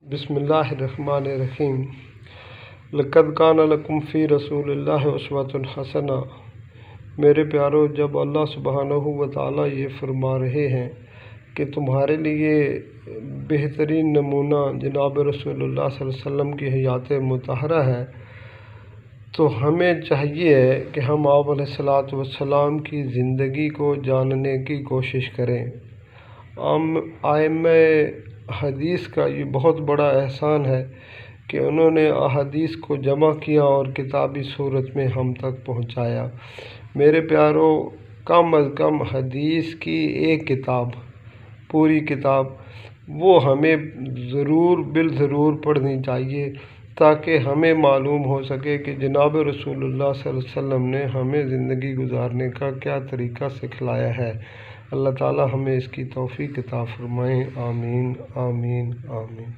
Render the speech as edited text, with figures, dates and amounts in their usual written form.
बिस्मिल्लाहिर्रहमानिर्रहीम। लक़द कान लकुम फ़ी रसूलिल्लाहि उस्वतुन हसना। मेरे प्यारो, जब अल्लाह सुब्हानहू व तआला ये फरमा रहे हैं कि तुम्हारे लिए बेहतरीन नमूना जनाब रसूलुल्लाह सल्लल्लाहु अलैहि वसल्लम की हयात मुतहरा है, तो हमें चाहिए कि हम आप अलैहिस्सलातु वस्सलाम की ज़िंदगी को जानने की कोशिश करें। आइम्मा हदीस का ये बहुत बड़ा एहसान है कि उन्होंने अहादीस को जमा किया और किताबी सूरत में हम तक पहुँचाया। मेरे प्यारो, कम अज़ कम हदीस की एक किताब, पूरी किताब, वो हमें ज़रूर पढ़नी चाहिए, ताकि हमें मालूम हो सके कि जनाब रसूलुल्लाह सल्लल्लाहु अलैहि वसल्लम ने हमें ज़िंदगी गुजारने का क्या तरीक़ा सिखलाया है। अल्लाह ताला हमें इसकी तौफ़ीक़ अता फ़रमाए। आमीन आमीन आमीन।